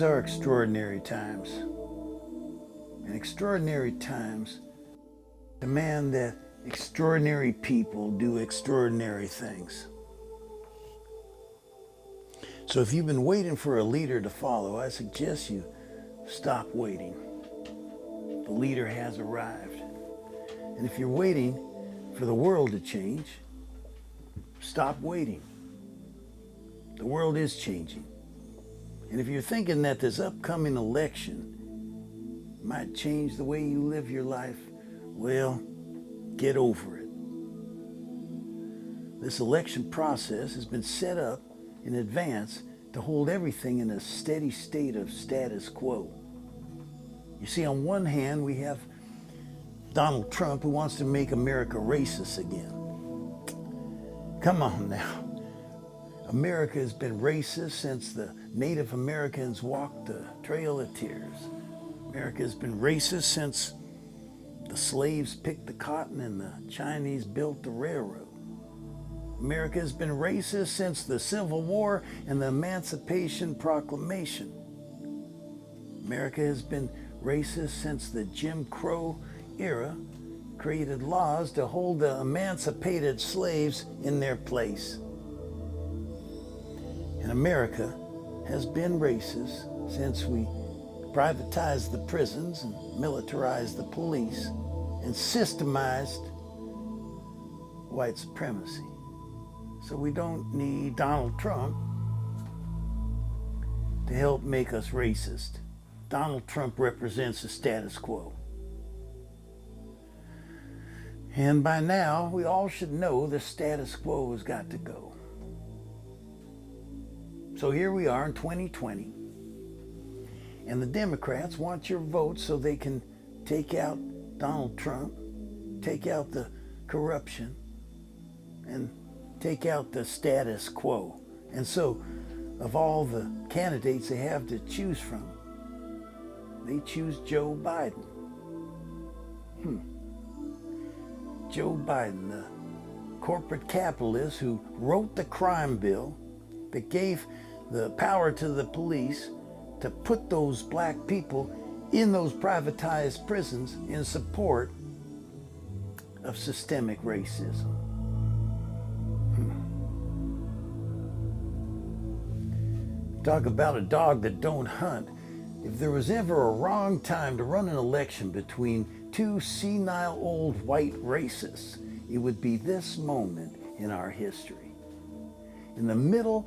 These are extraordinary times. And extraordinary times demand that extraordinary people do extraordinary things. So if you've been waiting for a leader to follow, I suggest you stop waiting. The leader has arrived. And if you're waiting for the world to change, stop waiting. The world is changing. And if you're thinking that this upcoming election might change the way you live your life, well, get over it. This election process has been set up in advance to hold everything in a steady state of status quo. You see, on one hand, we have Donald Trump, who wants to make America racist again. Come on now. America has been racist since the Native Americans walked the Trail of Tears. America has been racist since the slaves picked the cotton and the Chinese built the railroad. America has been racist since the Civil War and the Emancipation Proclamation. America has been racist since the Jim Crow era created laws to hold the emancipated slaves in their place. And America has been racist since we privatized the prisons and militarized the police and systemized white supremacy. So we don't need Donald Trump to help make us racist. Donald Trump represents the status quo. And by now, we all should know the status quo has got to go. So here we are in 2020, and the Democrats want your vote so they can take out Donald Trump, take out the corruption, and take out the status quo. And so, of all the candidates they have to choose from, they choose Joe Biden. Joe Biden, the corporate capitalist who wrote the crime bill that gave the power to the police to put those black people in those privatized prisons in support of systemic racism. Talk about a dog that don't hunt. If there was ever a wrong time to run an election between two senile old white racists, it would be this moment in our history. In the middle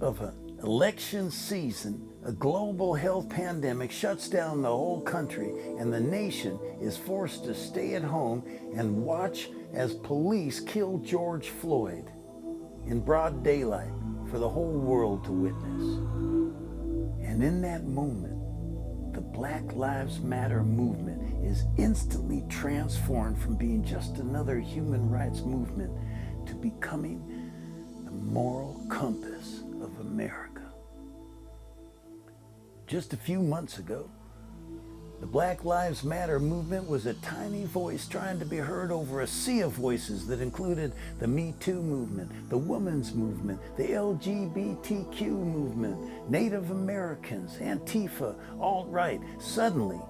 of an election season, a global health pandemic shuts down the whole country, and the nation is forced to stay at home and watch as police kill George Floyd in broad daylight for the whole world to witness. And in that moment, the Black Lives Matter movement is instantly transformed from being just another human rights movement to becoming the moral compass of America. Just a few months ago, the Black Lives Matter movement was a tiny voice trying to be heard over a sea of voices that included the Me Too movement, the women's movement, the LGBTQ movement, Native Americans, Antifa, alt-right. Suddenly,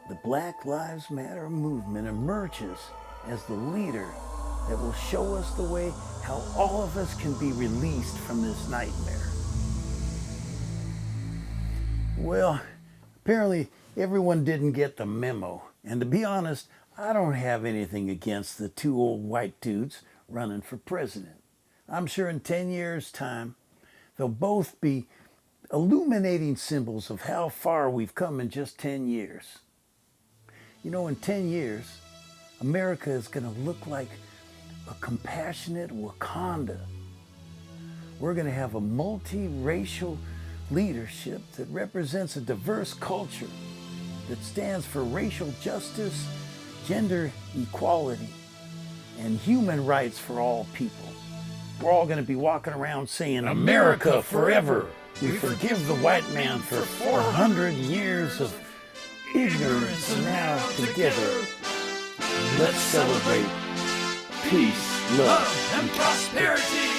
the Black Lives Matter movement emerges as the leader that will show us the way how all of us can be released from this nightmare. Well, apparently everyone didn't get the memo. And to be honest, I don't have anything against the two old white dudes running for president. I'm sure in 10 years' time, they'll both be illuminating symbols of how far we've come in just 10 years. You know, in 10 years, America is going to look like a compassionate Wakanda. We're going to have a multiracial leadership that represents a diverse culture that stands for racial justice, gender equality, and human rights for all people. We're all going to be walking around saying, "America forever. We forgive the white man for 400 years of ignorance, and now together, let's celebrate peace, love, and prosperity."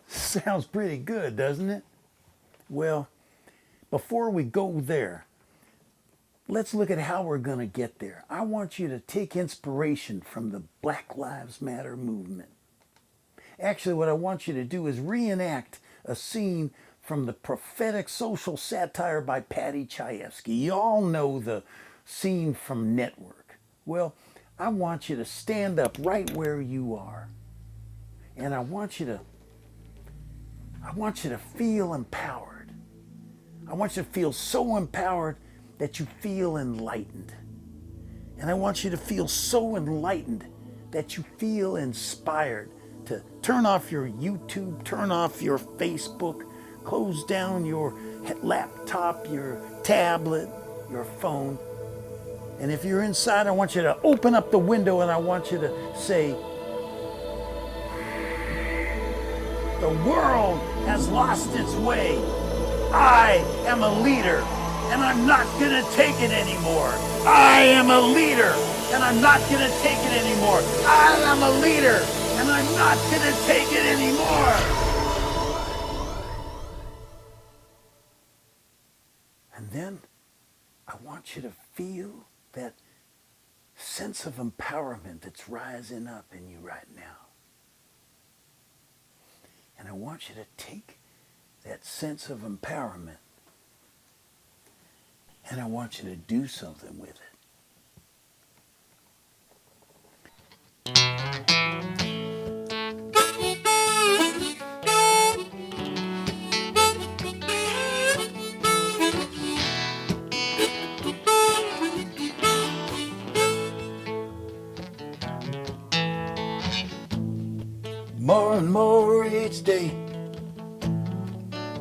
Sounds pretty good, doesn't it? Well, before we go there, let's look at how we're going to get there. I want you to take inspiration from the Black Lives Matter movement. Actually, what I want you to do is reenact a scene from the prophetic social satire by Paddy Chayefsky. You all know the scene from Network. Well, I want you to stand up right where you are. And I want you to feel empowered. I want you to feel so empowered that you feel enlightened. And I want you to feel so enlightened that you feel inspired to turn off your YouTube, turn off your Facebook, close down your laptop, your tablet, your phone. And if you're inside, I want you to open up the window and I want you to say, the world has lost its way. I am a leader and I'm not gonna take it anymore. I am a leader and I'm not gonna take it anymore. I am a leader and I'm not gonna take it anymore. And then I want you to feel that sense of empowerment that's rising up in you right now. And I want you to take that sense of empowerment and I want you to do something with it. More and more each day,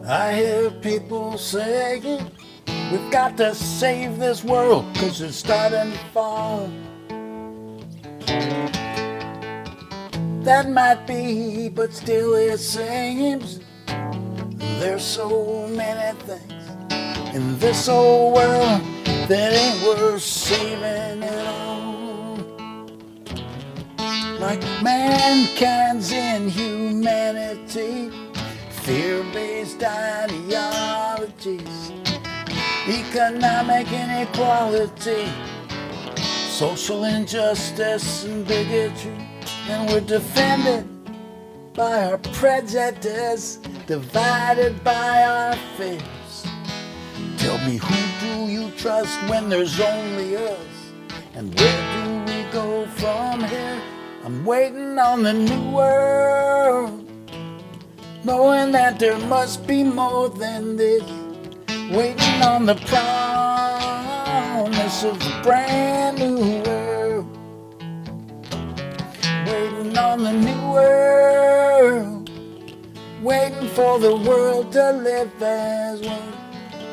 I hear people saying, we've got to save this world because it's starting to fall. That might be, but still it seems there's so many things in this old world that ain't worth saving at all. Like mankind's inhumanity, fear-based ideologies, economic inequality, social injustice and bigotry, and we're defended by our prejudice, divided by our fears. Tell me, who do you trust when there's only us? And where do we go from here? I'm waiting on the new world, knowing that there must be more than this. Waiting on the promise of a brand new world. Waiting on the new world. Waiting for the world to live as one.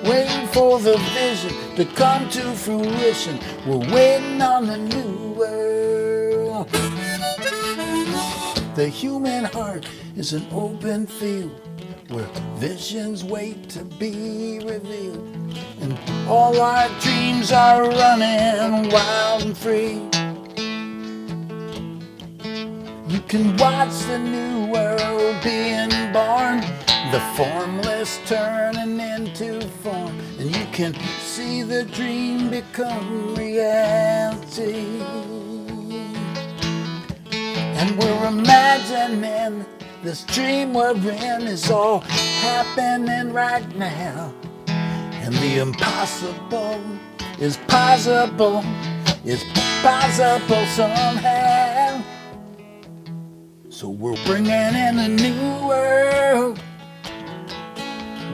Waiting for the vision to come to fruition. We're waiting on the new world. The human heart is an open field where visions wait to be revealed, and all our dreams are running wild and free. You can watch the new world being born, the formless turning into form, and you can see the dream become reality. And we're imagining this dream we're in is all happening right now. And the impossible is possible. It's possible somehow. So we're bringing in a new world,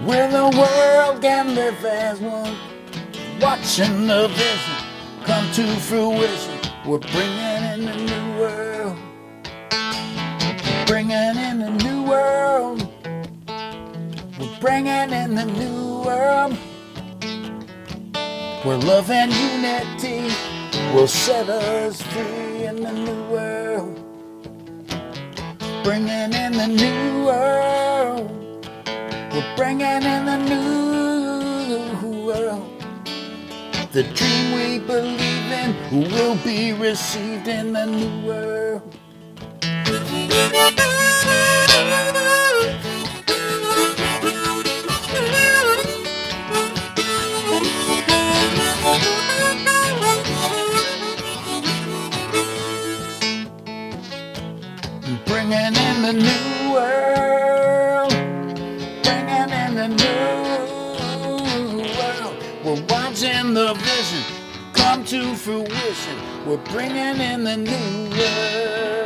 where the world can live as one. Watching the vision come to fruition. We're bringing in a new world. Bringing in a new world. We're bringing in the new world, where love and unity will set us free in the new world. Bringing in the new world. We're bringing in the new world. The dream we believe in will be received in the new world. come to fruition. We're bringing in the new world.